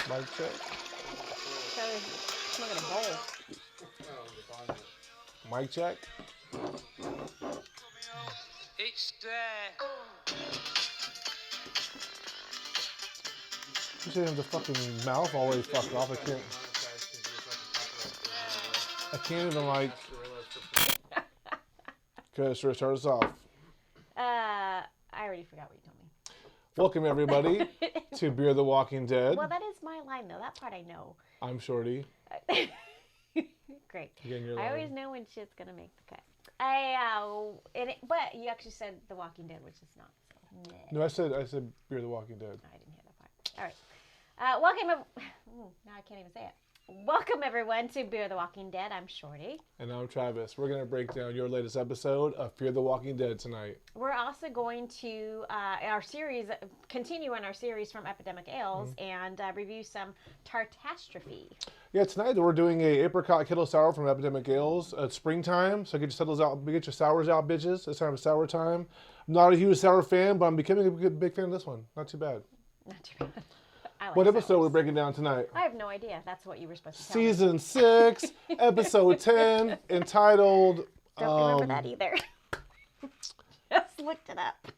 Mic check. Charlie's smoking a bowl. Mic check. It's there. You should have the fucking mouth always fucked off. I can't even like. Okay, sure, start us off. I already forgot what you told me. Welcome everybody to Beer the Walking Dead. Well, that is my line though. That part I know. I'm Shorty. Great. Again, your I line. always know when shit's gonna make the cut. But you actually said The Walking Dead, which is not. So. No, I said Beer the Walking Dead. I didn't hear that part. All right. Welcome. Now I can't even say it. Welcome everyone to Beer the Walking Dead. I'm Shorty. And I'm Travis. We're gonna break down your latest episode of Fear the Walking Dead tonight. We're also going to continue in our series from Epidemic Ales and review some Tartastrophe. Yeah, tonight we're doing a Apricot Kettle Sour from Epidemic Ales. It's springtime, so get your sours out, bitches. It's time for sour time. I'm not a huge sour fan, but I'm becoming a big fan of this one. Not too bad. Not too bad. I like What episode sours. are we breaking down tonight? I have no idea. That's what you were supposed to tell me. Season 6, episode 10, entitled... Don't remember that either. Just looked it up.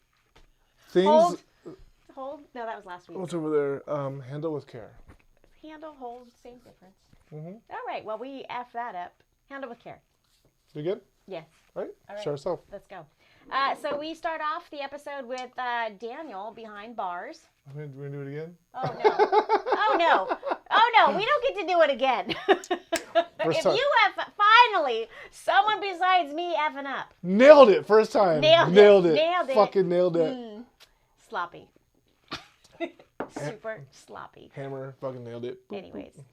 Things... Hold. No, that was last week. What's over there? Handle with care. Handle, hold, same difference. Mm-hmm. All right. Well, we F that up. Handle with care. You good? Yes. All right. All right. Start us off. Let's go. So we start off the episode with Daniel behind bars. We're going to do it again? Oh, no. Oh, no. Oh, no. We don't get to do it again. If time. you F, finally, someone besides me effing up. Nailed it. First time. Nailed it. Nailed it. Fucking nailed it. Sloppy. Super sloppy. Hammer. Fucking nailed it. Anyways.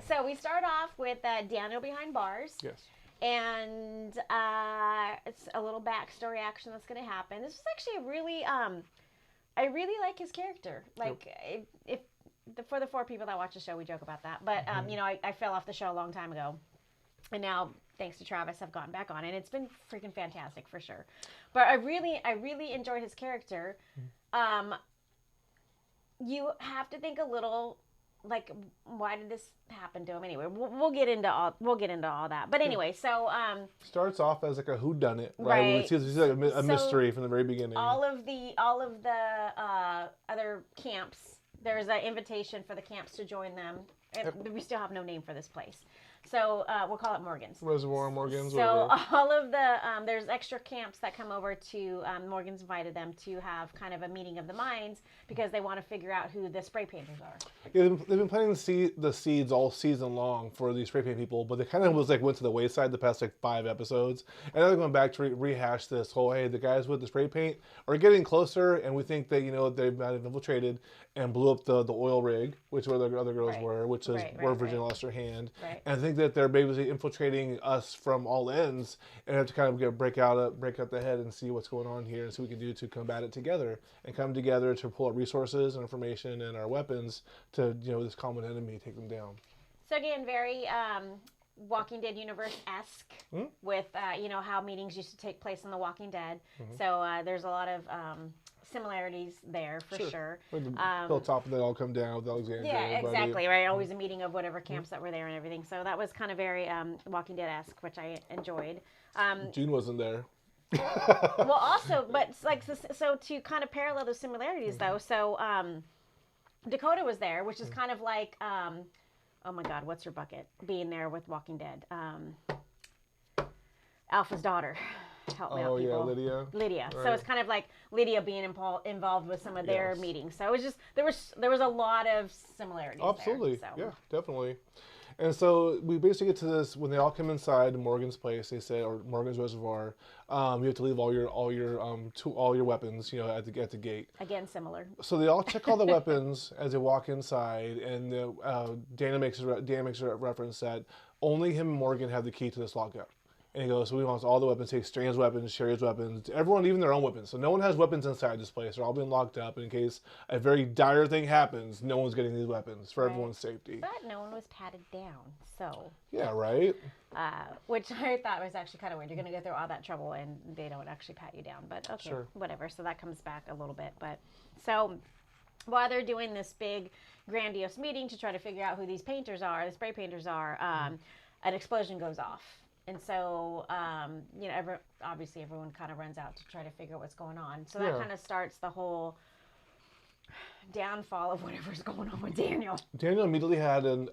So we start off with Daniel behind bars. Yes. And it's a little backstory action that's going to happen. This was actually a really, I really like his character. Like, for the 4 people that watch the show, we joke about that. But, you know, I fell off the show a long time ago. And now, thanks to Travis, I've gotten back on it. It's been freaking fantastic, for sure. But I really enjoyed his character. You have to think a little... Like, why did this happen to him anyway? We'll get into all that. But anyway, so starts off as like a whodunit, right? Right. We see like a mystery from the very beginning. all of the other camps, there's an invitation for the camps to join them. We still have no name for this place, so we'll call it Morgan's. Reservoir Morgan's. So all of the there's extra camps that come over to Morgan's invited them to have kind of a meeting of the minds because they want to figure out who the spray painters are. Yeah, they've been planting the seeds all season long for these spray paint people, but they kind of went to the wayside the past like 5 episodes, and now they're going back to rehash this whole hey, the guys with the spray paint are getting closer, and we think that they might have infiltrated and blew up the oil rig, which where the other girls were, which is where Virginia lost her hand, and I think that they're basically infiltrating us from all ends, and have to kind of break out the head and see what's going on here and see what we can do to combat it together and come together to pull up resources and information and our weapons to this common enemy, take them down. So again, very Walking Dead universe-esque with how meetings used to take place in The Walking Dead. So there's a lot of similarities there for sure. Like the hilltop and then all come down with Alexandria. Yeah, exactly, right? Always a meeting of whatever camps that were there and everything. So that was kind of very Walking Dead-esque, which I enjoyed. June wasn't there. Well, also, but it's like so to kind of parallel those similarities though. So Dakota was there, which is kind of like oh my God, what's her bucket? Being there with Walking Dead. Alpha's daughter. Help me out, people. Oh yeah, Lydia. Right. So it's kind of like Lydia being involved with some of their meetings. So it was just there was a lot of similarities. Absolutely, there, so. Yeah, definitely. And so we basically get to this when they all come inside Morgan's place. They say, or Morgan's reservoir, you have to leave all your weapons, at the gate. Again, similar. So they all check all the weapons as they walk inside, and Dan makes a reference that only him and Morgan have the key to this lockup. And he goes, so we want all the weapons, take Stran's weapons, Sherry's weapons, everyone, even their own weapons. So no one has weapons inside this place. They're all being locked up. And in case a very dire thing happens, no one's getting these weapons for everyone's safety. But no one was patted down, so. Yeah, right? Which I thought was actually kind of weird. You're going to go through all that trouble and they don't actually pat you down. But okay, whatever. So that comes back a little bit. But so while they're doing this big, grandiose meeting to try to figure out who these painters are, the spray painters are, an explosion goes off. And so, obviously everyone kind of runs out to try to figure out what's going on. So that kind of starts the whole downfall of whatever's going on with Daniel. Daniel immediately had an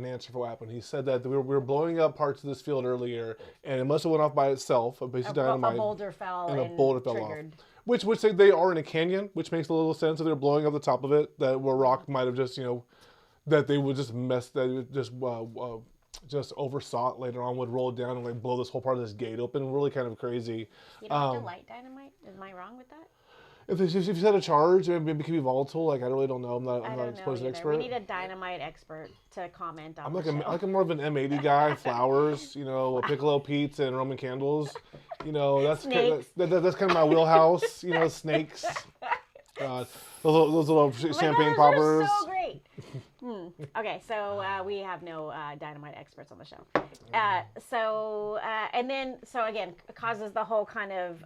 answer for what happened. He said that we were blowing up parts of this field earlier, and it must have went off by itself. A piece of dynamite. A boulder fell and a boulder fell triggered. off. Which they are in a canyon, which makes a little sense. If they're blowing up the top of it, that where rock might have just, that they would just just oversaw it later on, would roll it down and like blow this whole part of this gate open. Really kind of crazy. You don't have to light dynamite? Am I wrong with that? If you set a charge, maybe it can be volatile. Like I really don't know. I'm not an explosive expert. We need a dynamite expert to comment on. I'm more of an M80 guy. Flowers, Piccolo Pete's and Roman candles. That's that's kind of my wheelhouse. Snakes. Those little champagne poppers. So great. Okay, so we have no dynamite experts on the show. So again, it causes the whole kind of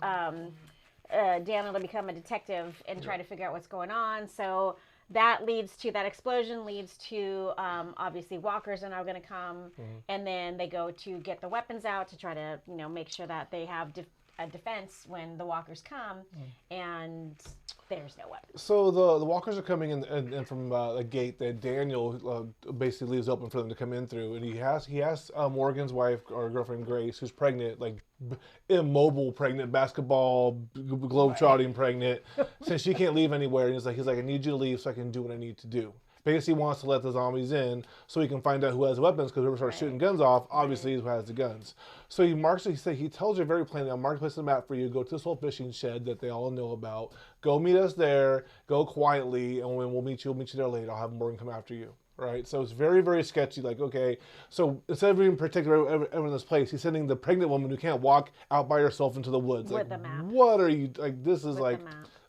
Daniel to become a detective and try to figure out what's going on. So that explosion leads to obviously walkers are now going to come, and then they go to get the weapons out to try to make sure that they have a defense when the walkers come, and there's no weapons. So the walkers are coming in from a gate that Daniel basically leaves open for them to come in through, and he asks Morgan's wife or girlfriend Grace, who's pregnant, like immobile pregnant, basketball globetrotting pregnant, since she can't leave anywhere. And he's like, I need you to leave so I can do what I need to do. Basically wants to let the zombies in so he can find out who has the weapons, because whoever starts shooting guns off, obviously is who has the guns. So he tells you very plainly, I'll mark a place on the map for you, go to this whole fishing shed that they all know about, go meet us there, go quietly, and when we'll meet you there later. I'll have Morgan come after you. Right? So it's very, very sketchy. Like, okay, so instead of being particular everyone in this place, he's sending the pregnant woman who can't walk out by herself into the woods. With the map. What are you, like, this is with like,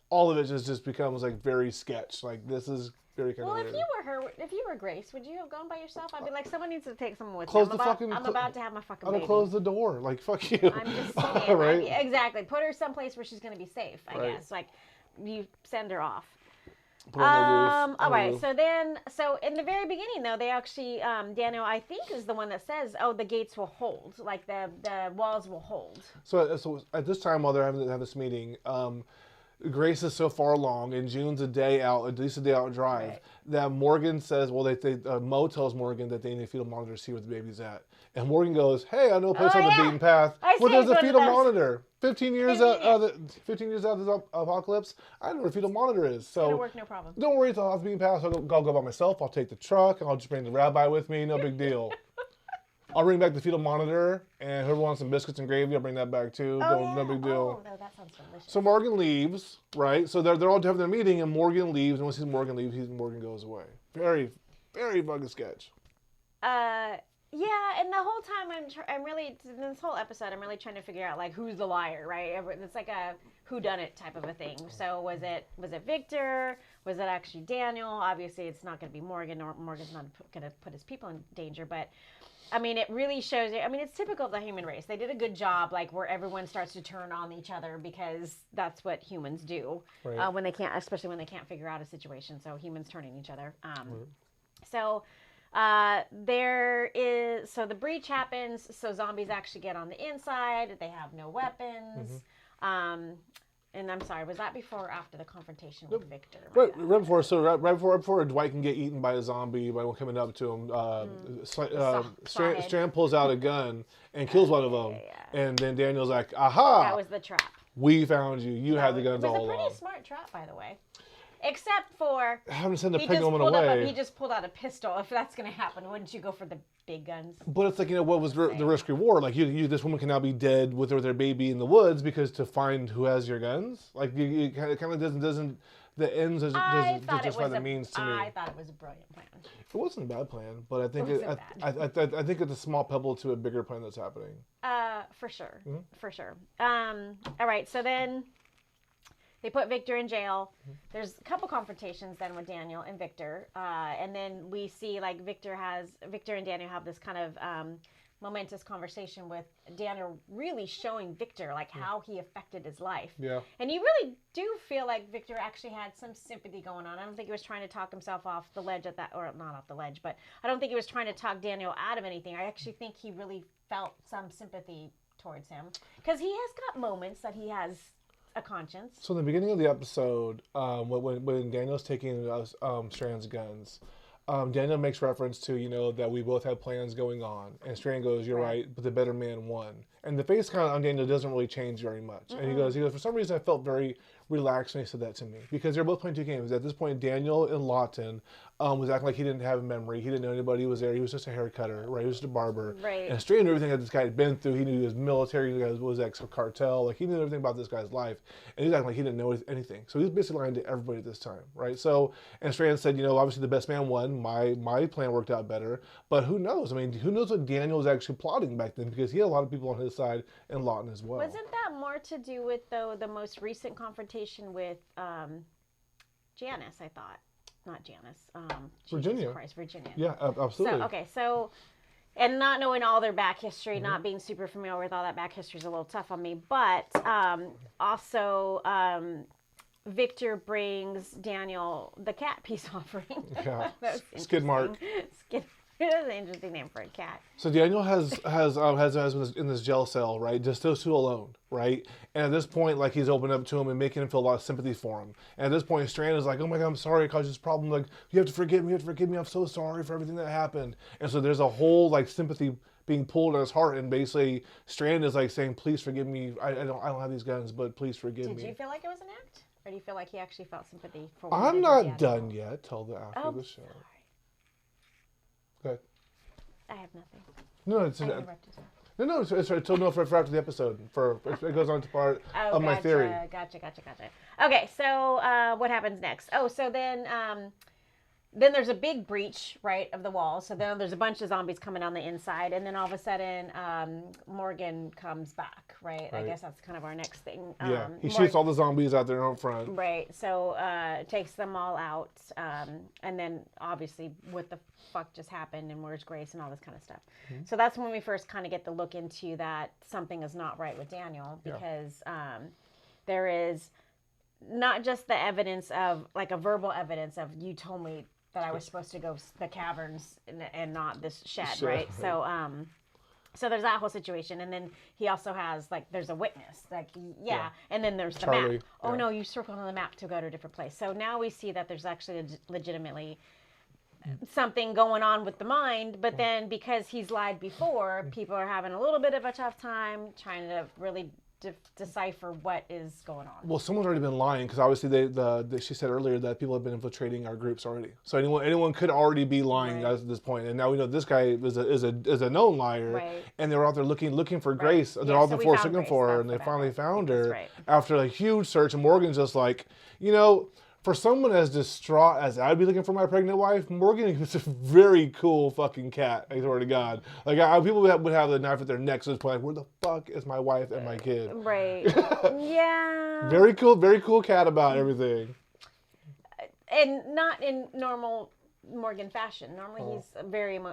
all of it just becomes like very sketch. Like, this is very kind of weird. If you were Grace, would you have gone by yourself? I'd be like, someone needs to take someone with me. I'm about to have my fucking baby. I'll close the door. Like, fuck you. I'm just saying. Right? Like, exactly. Put her someplace where she's going to be safe, I guess. Like, you send her off. Put on the roof. All right. So in the very beginning, though, they actually, Daniel, I think, is the one that says, the gates will hold. Like, the walls will hold. So at this time, while they're having this meeting, Grace is so far along, and June's a day out, at least a day out drive, that Morgan says, Mo tells Morgan that they need a fetal monitor to see where the baby's at. And Morgan goes, hey, I know a place on the beaten path where there's a fetal monitor. 15 years out of the apocalypse, I know where a fetal monitor is. So it'll work, no problem. Don't worry, it's off the beaten path. So I'll go by myself. I'll take the truck. I'll just bring the rabbi with me. No big deal. I'll bring back the fetal monitor, and whoever wants some biscuits and gravy, I'll bring that back too. No big deal. Oh, no, that sounds delicious. So Morgan leaves, right? So they're all having their meeting, and Morgan leaves. And once Morgan leaves, Morgan goes away. Very, very fucking sketch. Yeah, and the whole time I'm really, in this whole episode, I'm really trying to figure out, like, who's the liar, right? It's like a whodunit type of a thing. So was it Victor? Was it actually Daniel? Obviously, it's not going to be Morgan, or Morgan's not going to put his people in danger, but I mean, it really shows you. I mean, it's typical of the human race. They did a good job, like, where everyone starts to turn on each other, because that's what humans do when they can't, especially when they can't figure out a situation. So humans turning each other. So the breach happens. So zombies actually get on the inside. They have no weapons. And I'm sorry, was that before or after the confrontation with Victor? Right before. So right before Dwight can get eaten by a zombie by one coming up to him, Strand pulls out a gun and kills one of them. And then Daniel's like, "Aha! That was the trap. We found you. You had the guns all along." It was a pretty smart trap, by the way. Except for having to send the pregnant woman away. He just pulled out a pistol. If that's going to happen, wouldn't you go for the big guns? But it's like, what was the risk reward? Like, this woman can now be dead with their baby in the woods because to find who has your guns. Like, it kind of doesn't. The ends doesn't justify the means to me. I thought it was a brilliant plan. It wasn't a bad plan, but I think I think it's a small pebble to a bigger plan that's happening. For sure, for sure. All right, so then. They put Victor in jail. There's a couple confrontations then with Daniel and Victor. And then we see, like, Victor and Daniel have this kind of momentous conversation with Daniel really showing Victor like how he affected his life. Yeah. And you really do feel like Victor actually had some sympathy going on. I don't think he was trying to talk himself off the ledge at that, or not off the ledge, but I don't think he was trying to talk Daniel out of anything. I actually think he really felt some sympathy towards him because he has got moments that he has a conscience. So in the beginning of the episode, when Daniel's taking Strand's guns, Daniel makes reference to, that we both had plans going on. And Strand goes, you're right, but the better man won. And the face kind of on Daniel doesn't really change very much. And he goes, for some reason I felt very relaxed when he said that to me. Because they're both playing two games. At this point, Daniel in Lawton was acting like he didn't have a memory. He didn't know anybody was there. He was just a hair cutter, right? He was just a barber. Right. And Strand knew everything that this guy had been through. He knew he was military. He was ex-cartel. Like, he knew everything about this guy's life. And he's acting like he didn't know anything. So he was basically lying to everybody this time, right? So, and Strand said, obviously the best man won. My plan worked out better. But who knows? I mean, who knows what Daniel was actually plotting back then? Because he had a lot of people on his side in Lawton as well. Wasn't that more to do with, though, the most recent confrontation with Janice, I thought? Not Janice. Virginia. Jesus Christ, Virginia. Yeah, absolutely. So, and not knowing all their back history, not being super familiar with all that back history is a little tough on me. But also, Victor brings Daniel the cat peace offering. Yeah. Skidmark. That's an interesting name for a cat. So Daniel has in this jail cell, right? Just those two alone, right? And at this point, like, he's opened up to him and making him feel a lot of sympathy for him. And at this point, Strand is like, "Oh my God, I'm sorry I caused this problem. Like, you have to forgive me. You have to forgive me. I'm so sorry for everything that happened." And so there's a whole like sympathy being pulled on his heart, and basically Strand is like saying, "Please forgive me. I don't have these guns, but please forgive me." Did you feel like it was an act, or do you feel like he actually felt sympathy for? I'm not done yet till after the show. Sorry. Okay. I have nothing. No, it's for after the episode. It goes on to part of my theory. Gotcha. Okay, so what happens next? Oh, so then there's a big breach, right, of the wall. So then there's a bunch of zombies coming on the inside, and then all of a sudden Morgan comes back, right? I guess that's kind of our next thing. Yeah, he shoots all the zombies out there in front. Right, so takes them all out, and then obviously what the fuck just happened and where's Grace and all this kind of stuff. So that's when we first kind of get the look into that something is not right with Daniel, because there is not just the evidence of, like, a verbal evidence of, you told me that I was supposed to go the caverns and not this shed, right? So so there's that whole situation, and then he also has, like, there's a witness, like, and then there's the Charlie, map. Oh no, you circled on the map to go to a different place. So now we see that there's actually legitimately something going on with the mind, but then because he's lied before, people are having a little bit of a tough time trying to really decipher what is going on. Well, someone's already been lying, because obviously she said earlier that people have been infiltrating our groups already. So anyone could already be lying at this point. And now we know this guy is a known liar, and they were out there looking for Grace. They're all the force looking for her, and they finally found her after a huge search. And Morgan's just like, for someone as distraught as I'd be looking for my pregnant wife, Morgan is a very cool fucking cat, I swear to God. Like, people would have the knife at their necks at this point, like, where the fuck is my wife and my kid? Right. Yeah. Very cool cat about everything. And not in normal Morgan fashion. Normally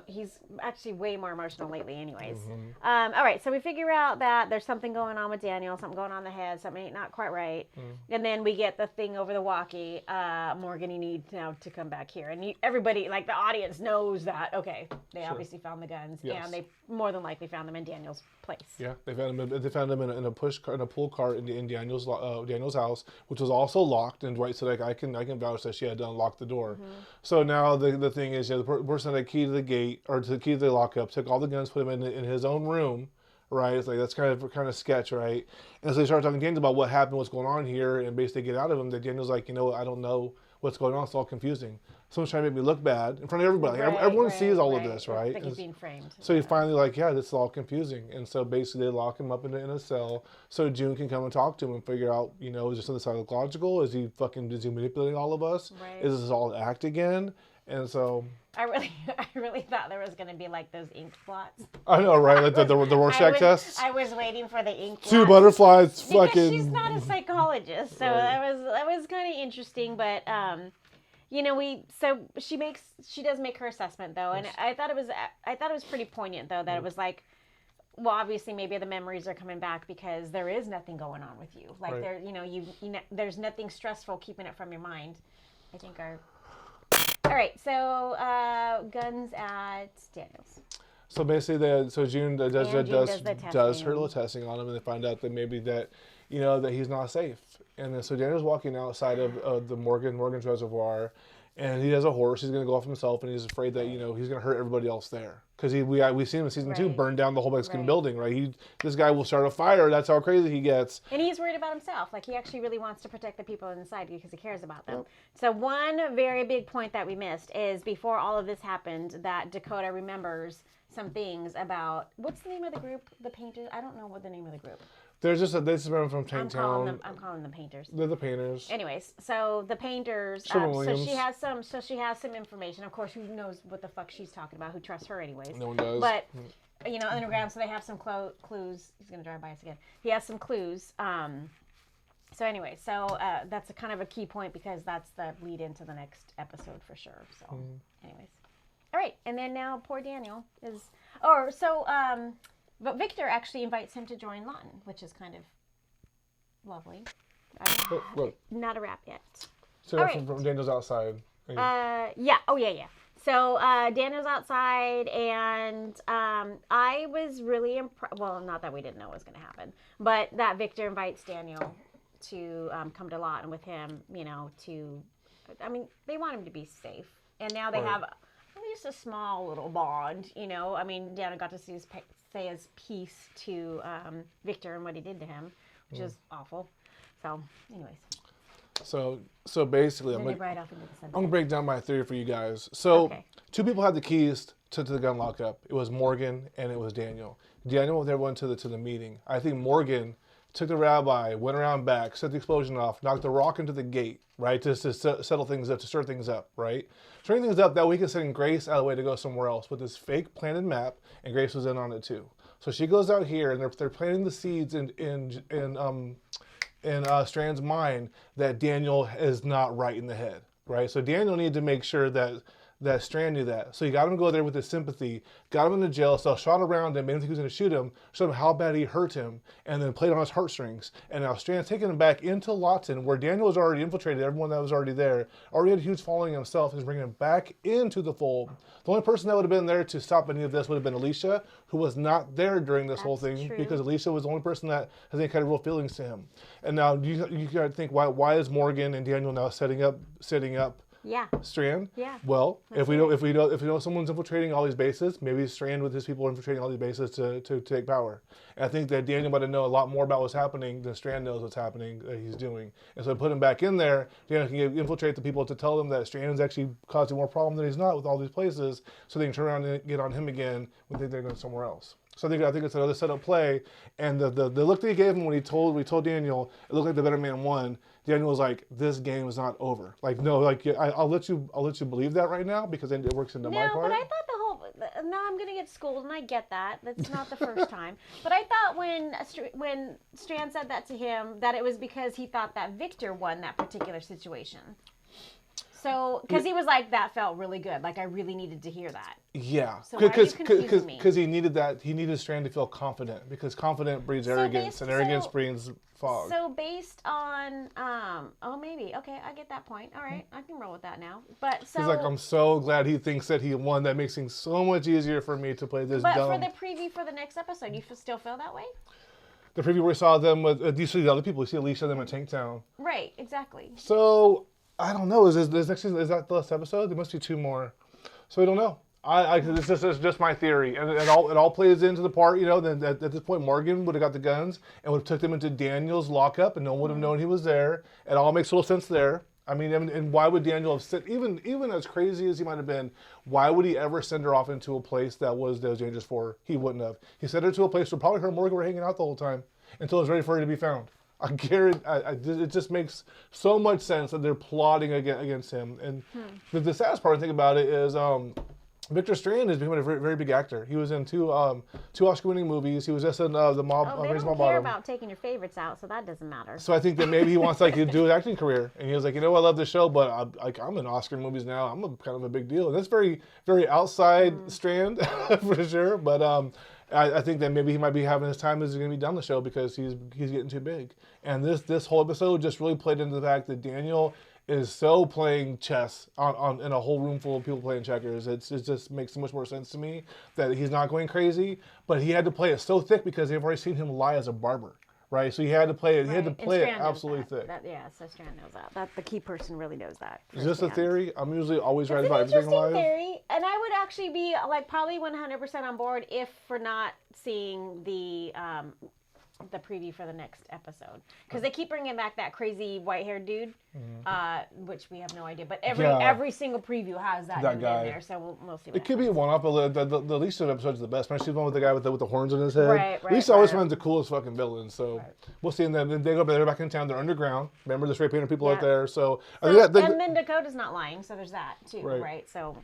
he's actually way more emotional lately anyways. All right, so we figure out that there's something going on with Daniel, something going on in the head, something not quite right. And then we get the thing over the walkie, Morgan, you need now to come back here. And everybody, like the audience, knows that, okay, they obviously found the guns, and they more than likely found them in Daniel's place. Yeah, they found him in a pull cart in Daniel's house, which was also locked. And Dwight said, like, I can vouch that she had to unlock the door. So now the thing is, the person that key to the gate, or to the key to the lockup, took all the guns, put them in his own room, right? It's like, that's kind of sketch, right? And so they started talking to Daniel about what happened, what's going on here, and basically get out of him. That Daniel's like, I don't know what's going on. It's all confusing. Someone's trying to make me look bad in front of everybody. Everyone sees all of this, right? I think he's being framed. So he's finally like, this is all confusing. And so basically they lock him up in a cell so June can come and talk to him and figure out, is there something psychological? Is he manipulating all of us? Right. Is this all an act again? And so I really thought there was going to be, like, those ink blots. I know, right? Like the Rorschach tests. I was waiting for the ink blots. Two butterflies, because she's not a psychologist, so that was kind of interesting. But she does make her assessment though, and I thought it was pretty poignant though that it was like, well, obviously maybe the memories are coming back because there is nothing going on with you. Like there, there's nothing stressful keeping it from your mind. I think all right. So guns at Daniel's. So basically, June does her little testing on him, and they find out that maybe that he's not safe. And then so Daniel's walking outside of the Morgan's reservoir, and he has a horse. He's going to go off himself, and he's afraid that he's going to hurt everybody else there because we see him in season 2 burn down the whole Mexican building. Right, this guy will start a fire. That's how crazy he gets. And he's worried about himself. Like he actually really wants to protect the people inside because he cares about them. Yep. So one very big point that we missed is before all of this happened, that Dakota remembers some things about what's the name of the group, the Painters. I don't know what the name of the group. There's just this is from Tanktown. I'm calling them Painters. They're the Painters. Anyways, so the Painters. So she has some information. Of course, who knows what the fuck she's talking about? Who trusts her, anyways? No one does. But underground, so they have some clues. He's gonna drive by us again. He has some clues. So anyway, that's a kind of a key point because that's the lead into the next episode for sure. So, anyways. All right, and then now poor Daniel is, but Victor actually invites him to join Lawton, which is kind of lovely. Not a wrap yet. So all right. From Daniel's outside. Yeah. So Daniel's outside, and I was really impressed. Well, not that we didn't know what was going to happen, but that Victor invites Daniel to come to Lawton with him. They want him to be safe, and now they have at least a small little bond. Daniel got to say his piece to Victor and what he did to him, which is awful. So, anyways. So basically, I'm gonna break down my theory for you guys. So, two people had the keys to the gun lockup. It was Morgan and it was Daniel. Daniel went everyone to the meeting. I think Morgan took the rabbi, went around back, set the explosion off, knocked the rock into the gate, right, to settle things up, to stir things up, right? Stirring things up that we can send Grace out of the way to go somewhere else with this fake planted map, and Grace was in on it too. So she goes out here, and they're planting the seeds in Strand's mind that Daniel is not right in the head, right? So Daniel needed to make sure that Strand knew that. So he got him to go there with his sympathy, got him into jail, so shot around him, made him think he was going to shoot him, showed him how bad he hurt him, and then played on his heartstrings. And now Strand's taking him back into Lawton, where Daniel was already infiltrated, everyone that was already there, already had a huge following himself, is bringing him back into the fold. The only person that would have been there to stop any of this would have been Alicia, who was not there during this whole thing, because Alicia was the only person that has any kind of real feelings to him. And now you got to think, why is Morgan and Daniel now setting up Strand? Yeah. Well, if we know someone's infiltrating all these bases, maybe Strand with his people are infiltrating all these bases to take power. And I think that Daniel might know a lot more about what's happening than Strand knows what's happening that he's doing. And so put him back in there, Daniel can infiltrate the people to tell them that Strand's actually causing more problem than he's not with all these places, so they can turn around and get on him again when they think they're going somewhere else. So I think it's another setup play, and the look that he gave him when we told Daniel it looked like the better man won. Daniel was like, "This game is not over." Like, no, like I'll let you believe that right now because then it works into my part. No, but I thought now I'm gonna get schooled, and I get that. That's not the first time. But I thought when Strand said that to him, that it was because he thought that Victor won that particular situation. So, because he was like, that felt really good. Like, I really needed to hear that. Yeah. So why are you confusing me? Because he needed that. He needed Strand to feel confident. Because confident breeds arrogance, and arrogance breeds fog. So based on, maybe. Okay, I get that point. All right, I can roll with that now. But so. He's like, I'm so glad he thinks that he won. That makes things so much easier for me to play this dumb. But for the preview for the next episode, you still feel that way? The preview where we saw them with, you see the other people. You see Alicia, them at Tanktown. Right, exactly. So. I don't know. Is that the last episode? There must be 2 more. So I don't know. This is just my theory, and it all plays into the part. Then at this point, Morgan would have got the guns and would have took them into Daniel's lockup, and no one would have known he was there. It all makes a little sense there. I mean, and why would Daniel have sent, even as crazy as he might have been, why would he ever send her off into a place that was dangerous for her? He wouldn't have. He sent her to a place where probably her and Morgan were hanging out the whole time until it was ready for her to be found. I guarantee, it just makes so much sense that they're plotting against him. And the saddest part, I think about it, is Victor Strand is becoming a very, very big actor. He was in two Oscar-winning movies. He was just in the Mob. Oh, they don't care about taking your favorites out, so that doesn't matter. So I think that maybe he wants like to do his acting career, and he was like, I love this show, but I'm in Oscar movies now. I'm kind of a big deal, and that's very, very outside Strand for sure. But I think that maybe he might be having his time as he's going to be done the show because he's getting too big. And this whole episode just really played into the fact that Daniel is so playing chess in a whole room full of people playing checkers. It just makes so much more sense to me that he's not going crazy, but he had to play it so thick because they've already seen him lie as a barber, right? So he had to play it. He had to play it absolutely thick. So Strand knows that. That the key person really knows that. Is this a theory? I'm usually always right about It's everything an live. interesting theory, and I would actually be like probably 100% on board if for not seeing the preview for the next episode, because they keep bringing back that crazy white-haired dude, which we have no idea. But every single preview has that dude guy in there, so we'll see. What it could be one-off, but the least of episodes is the best. Especially the one with the guy with the horns on his head. Right, Lisa always finds the coolest fucking villain. So we'll see. And then they go. They're back in town. They're underground. Remember the straight painter people out there. So and then Dakota's not lying, so there's that too, right? So.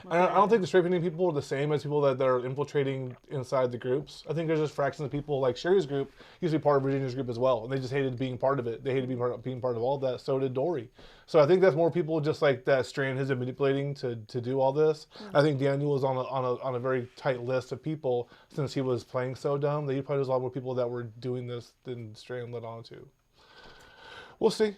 I don't think the straight painting people are the same as people that are infiltrating inside the groups. I think there's just fractions of people, like Sherry's group used to be part of Virginia's group as well, and they just hated being part of it. They hated being part of all that. So did Dory. So I think that's more people just like that Strand has been manipulating to do all this. I think Daniel is on a very tight list of people since he was playing so dumb that he probably has a lot more people that were doing this than Strand led on to. We'll see.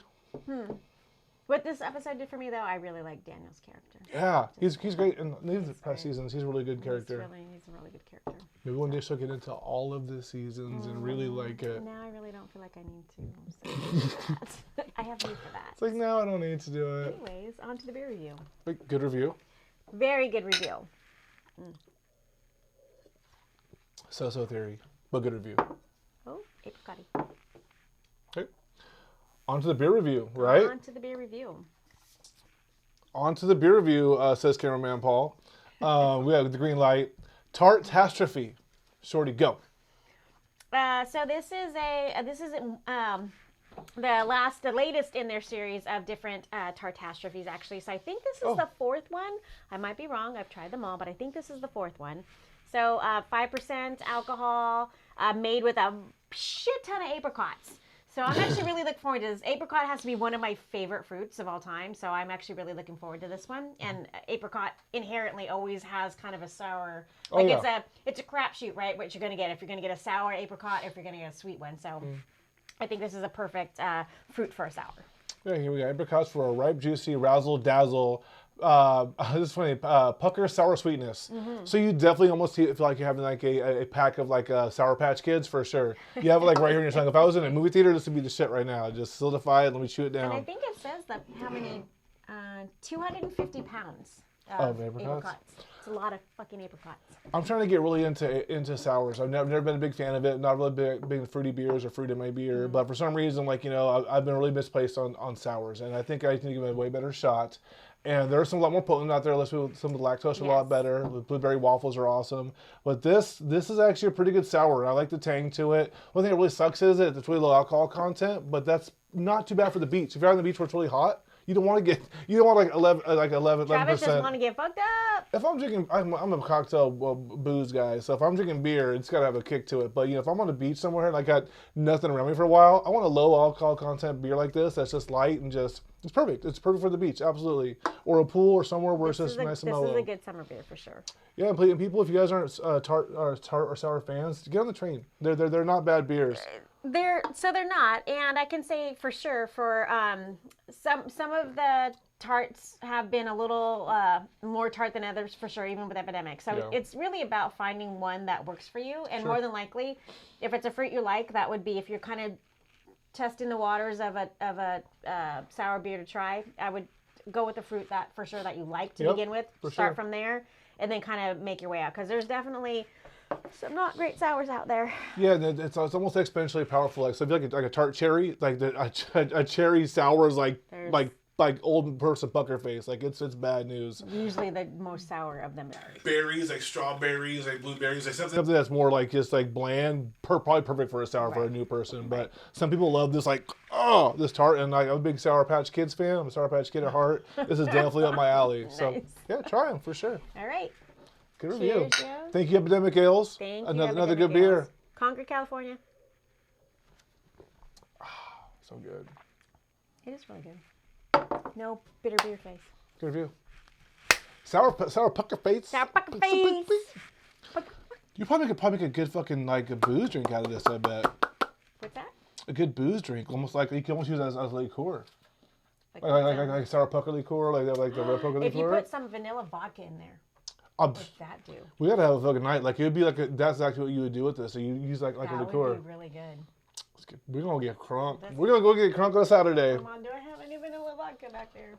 What this episode did for me, though, I really like Daniel's character. Yeah, he's great in these past seasons. He's a really good character. He's a really good character. Maybe one day she'll get into all of the seasons and really like it. Now I really don't feel like I need to. I have you for that. It's like, no, I don't need to do it. Anyways, on to the beer review. Good review. Very good review. So theory, but good review. Oh, Apricot. Okay. On to the beer review, right? On to the beer review. On to the beer review, says cameraman Paul. We have the green light. Tartastrophe. Shorty, go. So this is the latest in their series of different Tartastrophes, actually. So I think this is the fourth one. I might be wrong. I've tried them all, but I think this is the fourth one. So 5% alcohol, made with a shit ton of apricots. So I'm actually really looking forward to this. Apricot has to be one of my favorite fruits of all time, so I'm actually really looking forward to this one. And apricot inherently always has kind of a sour, it's a crapshoot, right? What you're going to get, if you're going to get a sour apricot, if you're going to get a sweet one. So I think this is a perfect fruit for a sour. Yeah, here we go. Apricots for a ripe, juicy, razzle, dazzle. This is funny. Pucker sour sweetness. So you definitely almost feel like you're having like a pack of like Sour Patch Kids for sure. You have it like right here in your tongue. If I was in a movie theater, this would be the shit right now. Just solidify it. Let me chew it down. And I think it says that how many 250 pounds of apricots. It's a lot of fucking apricots. I'm trying to get really into sours. I've never been a big fan of it. Not really big fruity beers or fruit in my beer. But for some reason, like I've been really misplaced on sours, and I think I need to give it a way better shot. And there's some a lot more potent out there. Some of the lactose are a lot better. The blueberry waffles are awesome. But this is actually a pretty good sour. I like the tang to it. One thing that really sucks is that it's really low alcohol content, but that's not too bad for the beach. If you're on the beach where it's really hot, you don't want like 11%. Travis doesn't want to get fucked up. If I'm drinking, I'm a cocktail booze guy. So if I'm drinking beer, it's got to have a kick to it. But if I'm on the beach somewhere and I got nothing around me for a while, I want a low alcohol content beer like this that's just light and just, it's perfect. It's perfect for the beach, absolutely. Or a pool or somewhere where it's just nice and mellow. This is a good summer beer for sure. Yeah, and people, if you guys aren't tart or sour fans, get on the train. They're not bad beers. They're not, and I can say for sure for some of the tarts have been a little more tart than others for sure, even with Epidemic. So it's really about finding one that works for you, and more than likely, if it's a fruit you like, that would be if you're kind of testing the waters of a sour beer to try. I would go with the fruit that for sure that you like to begin with. Start from there, and then kind of make your way out, because there's definitely some not great sours out there. Yeah, it's almost exponentially powerful. Like, so if you like a tart cherry, like a cherry sour is like old person pucker face. Like it's bad news. Usually the most sour of them. Berries, like strawberries, like blueberries, like something that's more like just like bland. Probably perfect for a sour for a new person. But some people love this this tart, and I'm a big Sour Patch Kids fan. I'm a Sour Patch Kid at heart. This is definitely up my alley. Nice. So yeah, try them for sure. All right. Good review. Cheers, Joe. Thank you, Epidemic Ales. Thank you. Another Epidemic good beer. Ales. Concord, California. So good. It is really good. No bitter beer face. Good review. Sour pucker face. Sour pucker face. You probably could make a good fucking like a booze drink out of this. I bet. What's that? A good booze drink, almost like you can almost use it as a liqueur, Like, like sour pucker liqueur, like that, like the red pucker liqueur. if you put some vanilla vodka in there, Um, what's that do? we gotta have a fucking night. Like it would be like that's actually what you would do with this. So you use like a That liqueur. would be really good. We're gonna get crunk. That's- We're gonna go get crunk on Saturday. Come on, do I have any vanilla vodka back there?